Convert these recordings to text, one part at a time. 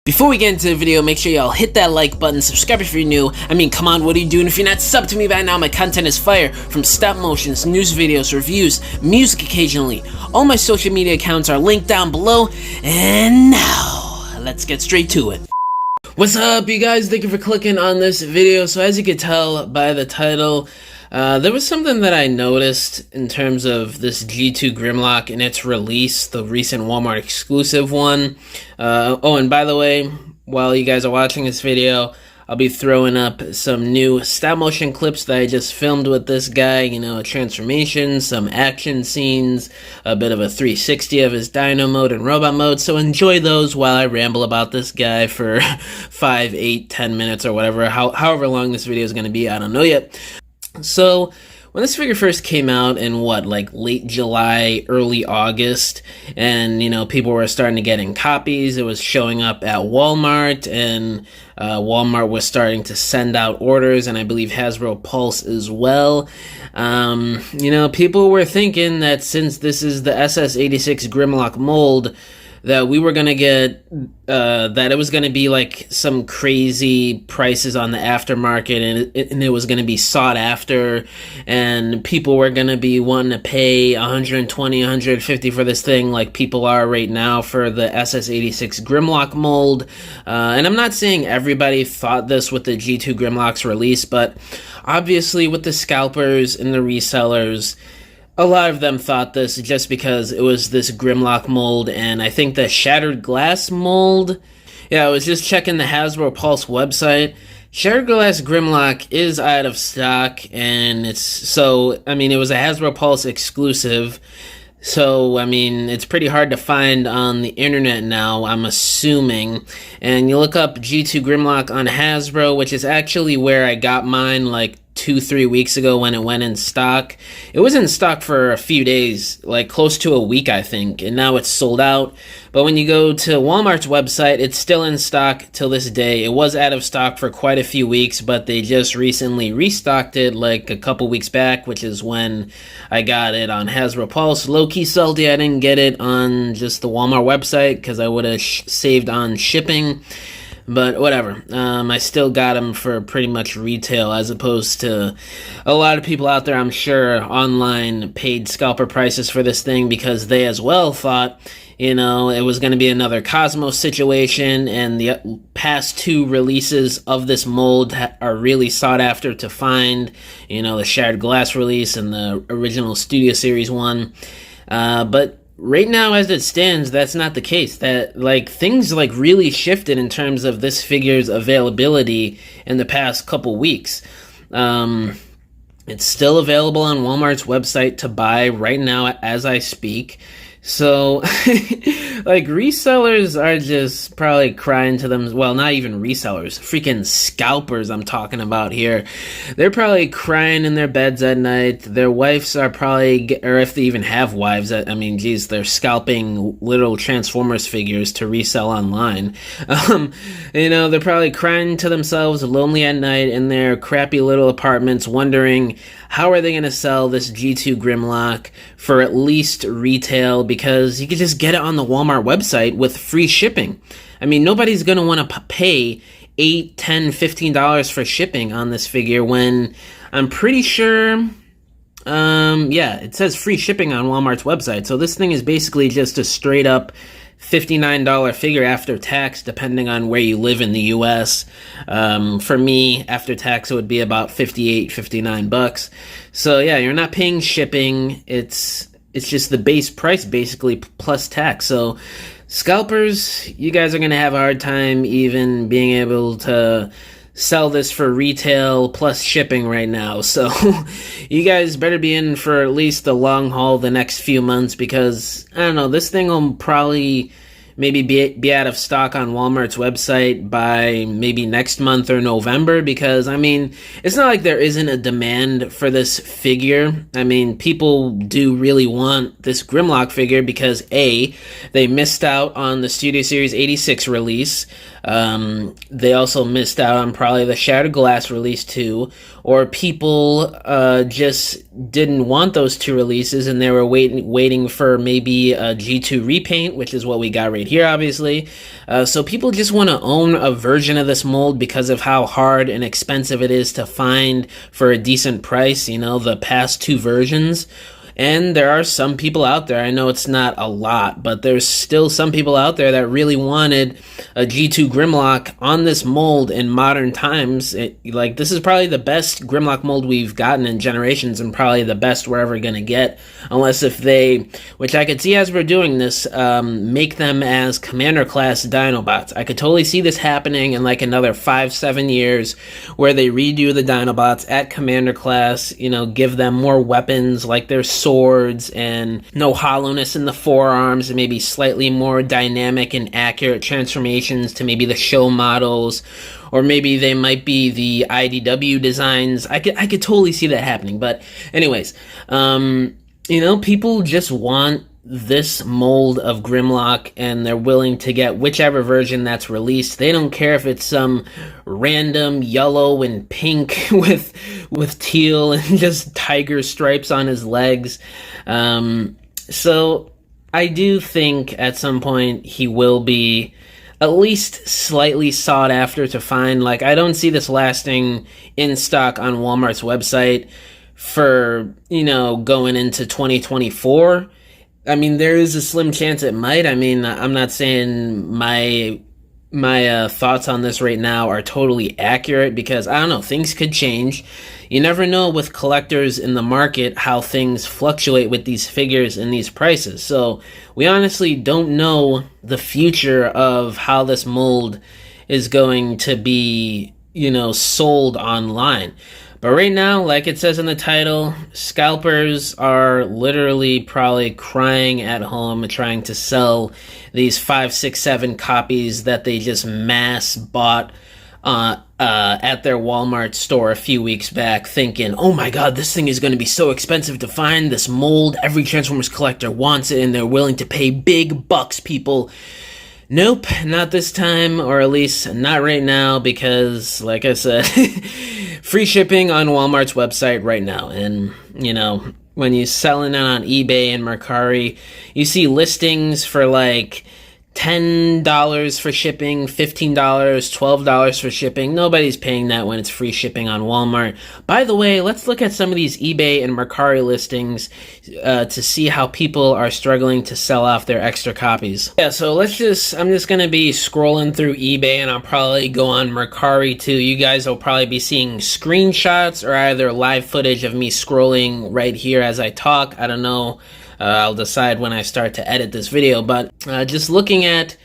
Before we get into the video, make sure y'all hit that like button, subscribe if you're new. I mean, come on, what are you doing if you're not subbed to me by now? My content is fire, from stop motions, news videos, reviews, music occasionally. All my social media accounts are linked down below, and now, let's get straight to it. What's up, you guys? Thank you for clicking on this video. So as you can tell by the title, there was something that I noticed in terms of this G2 Grimlock and its release, the recent Walmart exclusive one. Oh, and by the way, while you guys are watching this video, I'll be throwing up some new stop motion clips that I just filmed with this guy, you know, a transformation, some action scenes, a bit of a 360 of his dino mode and robot mode, so enjoy those while I ramble about this guy for 5, 8, 10 minutes or whatever, however long this video is going to be, I don't know yet. So, when this figure first came out in like late July, early August, and, you know, people were starting to get in copies, it was showing up at Walmart, and Walmart was starting to send out orders, and I believe Hasbro Pulse as well. You know, people were thinking that since this is the SS86 Grimlock mold, that we were going to get, that it was going to be like some crazy prices on the aftermarket, and it was going to be sought after, and people were going to be wanting to pay $120, $150 for this thing like people are right now for the SS86 Grimlock mold. And I'm not saying everybody thought this with the G2 Grimlock's release, but obviously with the scalpers and the resellers, a lot of them thought this just because it was this Grimlock mold, and I think the Shattered Glass mold, yeah, I was just checking the Hasbro Pulse website. Shattered Glass Grimlock is out of stock, and I mean, it was a Hasbro Pulse exclusive, so, I mean, it's pretty hard to find on the internet now, I'm assuming. And you look up G2 Grimlock on Hasbro, which is actually where I got mine, like 2-3 weeks ago when it went in stock. It was in stock for a few days, like close to a week, I think, and now it's sold out. But when you go to Walmart's website, it's still in stock till this day. It was out of stock for quite a few weeks, but they just recently restocked it like a couple weeks back, which is when I got it on Hasbro Pulse. Low-key salty I didn't get it on just the Walmart website because I would have saved on shipping. But whatever, I still got them for pretty much retail, as opposed to a lot of people out there, I'm sure, online paid scalper prices for this thing because they as well thought, you know, it was going to be another Cosmos situation, and the past 2 releases of this mold are really sought after to find, you know, the Shattered Glass release and the original Studio Series one, but right now, as it stands, that's not the case. That, like, things, like, really shifted in terms of this figure's availability in the past couple weeks. It's still available on Walmart's website to buy right now as I speak. So, like, resellers are just probably crying to them. Well, not even resellers. Freaking scalpers I'm talking about here. They're probably crying in their beds at night. Their wives are probably, or if they even have wives, I mean, geez, they're scalping little Transformers figures to resell online. You know, they're probably crying to themselves, lonely at night in their crappy little apartments, wondering how are they going to sell this G2 Grimlock for at least retail, because you can just get it on the Walmart website with free shipping. I mean, nobody's going to want to pay $8, $10, $15 for shipping on this figure when I'm pretty sure, yeah, it says free shipping on Walmart's website. So this thing is basically just a straight up $59 figure after tax, depending on where you live in the US. For me, after tax, it would be about $58, $59. So yeah, you're not paying shipping. It's just the base price, basically, plus tax. So scalpers, you guys are going to have a hard time even being able to sell this for retail plus shipping right now. So you guys better be in for at least the long haul the next few months, because I don't know, this thing will probably maybe be out of stock on Walmart's website by maybe next month or November, because, I mean, it's not like there isn't a demand for this figure. I mean, people do really want this Grimlock figure because, A, they missed out on the Studio Series 86 release. They also missed out on probably the Shattered Glass release too, or people just didn't want those 2 releases and they were waiting for maybe a G2 repaint, which is what we got right here, obviously. So people just want to own a version of this mold because of how hard and expensive it is to find for a decent price, you know, the past two versions. And there are some people out there, I know it's not a lot, but there's still some people out there that really wanted a G2 Grimlock on this mold in modern times. Like, this is probably the best Grimlock mold we've gotten in generations, and probably the best we're ever going to get. Unless if they, which I could see as we're doing this, make them as Commander class Dinobots. I could totally see this happening in like another 5-7 years, where they redo the Dinobots at Commander class, you know, give them more weapons like their swords and no hollowness in the forearms, and maybe slightly more dynamic and accurate transformations to maybe the show models, or maybe they might be the IDW designs. I could totally see that happening. But anyways, you know, people just want this mold of Grimlock, and they're willing to get whichever version that's released. They don't care if it's some random yellow and pink with teal and just tiger stripes on his legs. So I do think at some point he will be at least slightly sought after to find. Like, I don't see this lasting in stock on Walmart's website for, you know, going into 2024. I mean, there is a slim chance it might. I mean, I'm not saying my thoughts on this right now are totally accurate, because I don't know, things could change. You never know with collectors in the market how things fluctuate with these figures and these prices. So we honestly don't know the future of how this mold is going to be, you know, sold online. But right now, like it says in the title, scalpers are literally probably crying at home trying to sell these 5, 6, 7 copies that they just mass bought at their Walmart store a few weeks back, thinking, oh my god, this thing is going to be so expensive to find, this mold, every Transformers collector wants it, and they're willing to pay big bucks, people. Nope, not this time, or at least not right now, because, like I said, free shipping on Walmart's website right now. And, you know, when you're selling it on eBay and Mercari, you see listings for like $10 for shipping, $15, $12 for shipping. Nobody's paying that when it's free shipping on Walmart. By the way, let's look at some of these eBay and Mercari listings to see how people are struggling to sell off their extra copies. Yeah, so I'm just going to be scrolling through eBay, and I'll probably go on Mercari too. You guys will probably be seeing screenshots or either live footage of me scrolling right here as I talk. I don't know. I'll decide when I start to edit this video, but just looking at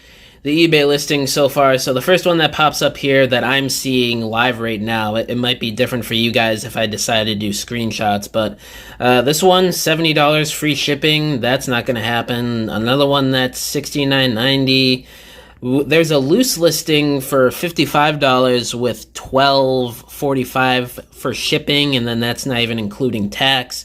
the eBay listing so far. So the first one that pops up here that I'm seeing live right now, it might be different for you guys if I decide to do screenshots, but this one, $70 free shipping, that's not going to happen. Another one that's $69.90. There's a loose listing for $55 with $12.45 for shipping, and then that's not even including tax.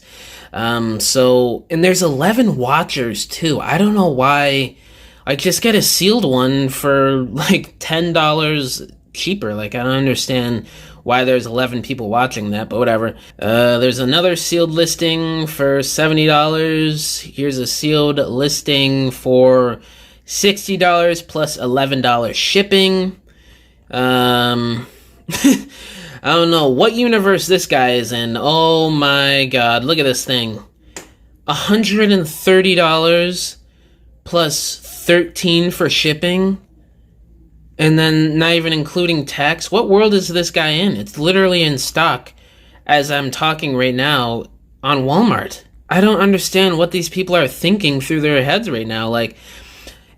And there's 11 watchers too. I don't know why. I just get a sealed one for like $10 cheaper. Like, I don't understand why there's 11 people watching that, but whatever. There's another sealed listing for $70. Here's a sealed listing for $60 plus $11 shipping. I don't know what universe this guy is in. Oh my god, look at this thing. $130 plus $13 for shipping, and then not even including tax. What world is this guy in? It's literally in stock as I'm talking right now on Walmart. I don't understand what these people are thinking through their heads right now. Like,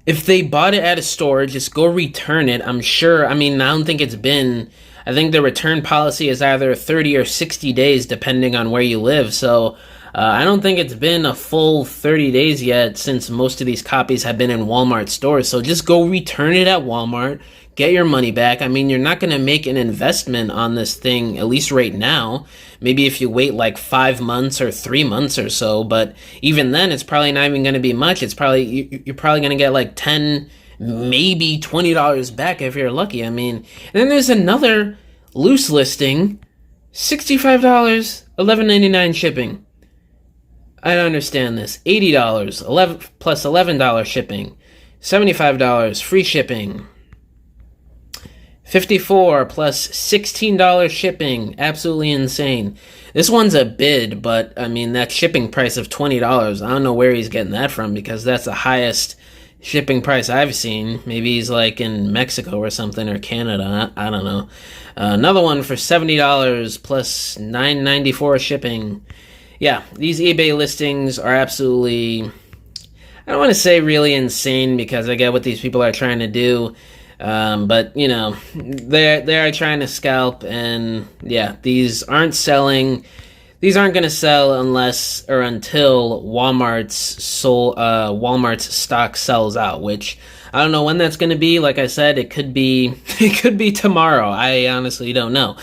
if they bought it at a store, just go return it. I'm sure, I don't think it's been... I think the return policy is either 30 or 60 days, depending on where you live. So I don't think it's been a full 30 days yet since most of these copies have been in Walmart stores. So just go return it at Walmart, get your money back. You're not going to make an investment on this thing, at least right now. Maybe if you wait like 5 months or 3 months or so. But even then, it's probably not even going to be much. You're probably going to get like 10, maybe $20 back if you're lucky. And then there's another loose listing, $65, $11.99 shipping. I don't understand this. $80, plus $11 shipping. $75, free shipping. $54 plus $16 shipping. Absolutely insane. This one's a bid, but I mean, that shipping price of $20, I don't know where he's getting that from, because that's the highest shipping price I've seen. Maybe he's like in Mexico or something, or Canada. I don't know. Another one for $70 plus $9.94 shipping. Yeah, these eBay listings are absolutely, I don't want to say really insane, because I get what these people are trying to do. But you know, they are trying to scalp, and yeah, these aren't selling. These aren't going to sell unless or until Walmart's stock sells out, which I don't know when that's going to be. Like I said, it could be tomorrow. I honestly don't know.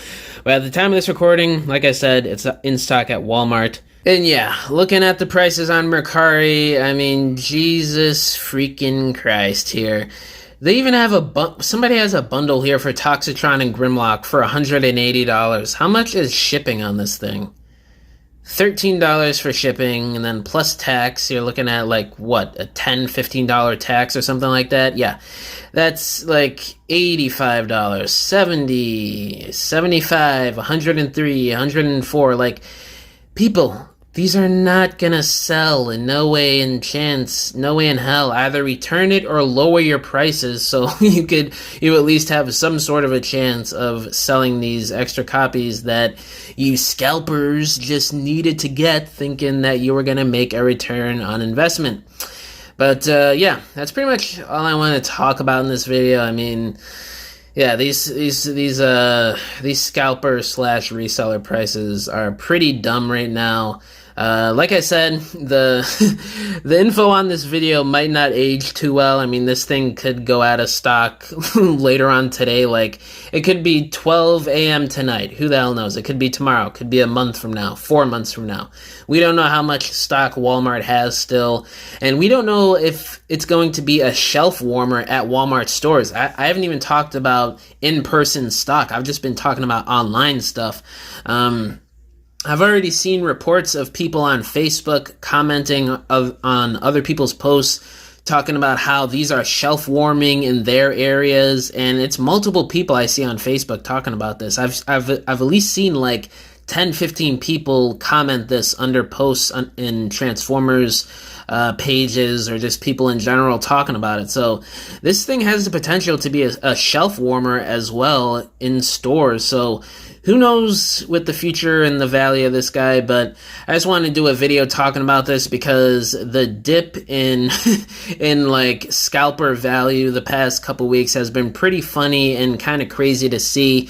But at the time of this recording, like I said, it's in stock at Walmart. And yeah, looking at the prices on Mercari, I mean, Jesus freaking Christ here. They even have somebody has a bundle here for Toxitron and Grimlock for $180. How much is shipping on this thing? $13 for shipping, and then plus tax, you're looking at like, what, a $10, $15 tax or something like that? Yeah, that's like $85, $70, $75, $103, $104. Like, people, these are not gonna sell in no way in chance, no way in hell. Either return it or lower your prices so you at least have some sort of a chance of selling these extra copies that you scalpers just needed to get, thinking that you were gonna make a return on investment. But yeah, that's pretty much all I want to talk about in this video. I mean, yeah, these scalper slash reseller prices are pretty dumb right now. Like I said, the info on this video might not age too well. I mean, this thing could go out of stock later on today. Like, it could be 12 a.m. tonight. Who the hell knows? It could be tomorrow. It could be a month from now, 4 months from now. We don't know how much stock Walmart has still, and we don't know if it's going to be a shelf warmer at Walmart stores. I haven't even talked about in-person stock. I've just been talking about online stuff. I've already seen reports of people on Facebook commenting on other people's posts, talking about how these are shelf warming in their areas, and it's multiple people I see on Facebook talking about this. I've at least seen like 10, 15 people comment this under posts in Transformers pages, or just people in general talking about it. So this thing has the potential to be a shelf warmer as well in stores. So who knows with the future and the value of this guy, but I just wanted to do a video talking about this because the dip in like scalper value the past couple weeks has been pretty funny and kind of crazy to see.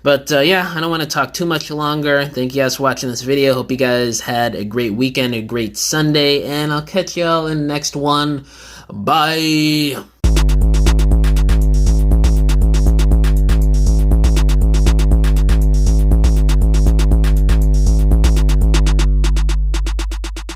But yeah, I don't want to talk too much longer. Thank you guys for watching this video. Hope you guys had a great weekend, a great Sunday, and I'll catch y'all in the next one. Bye!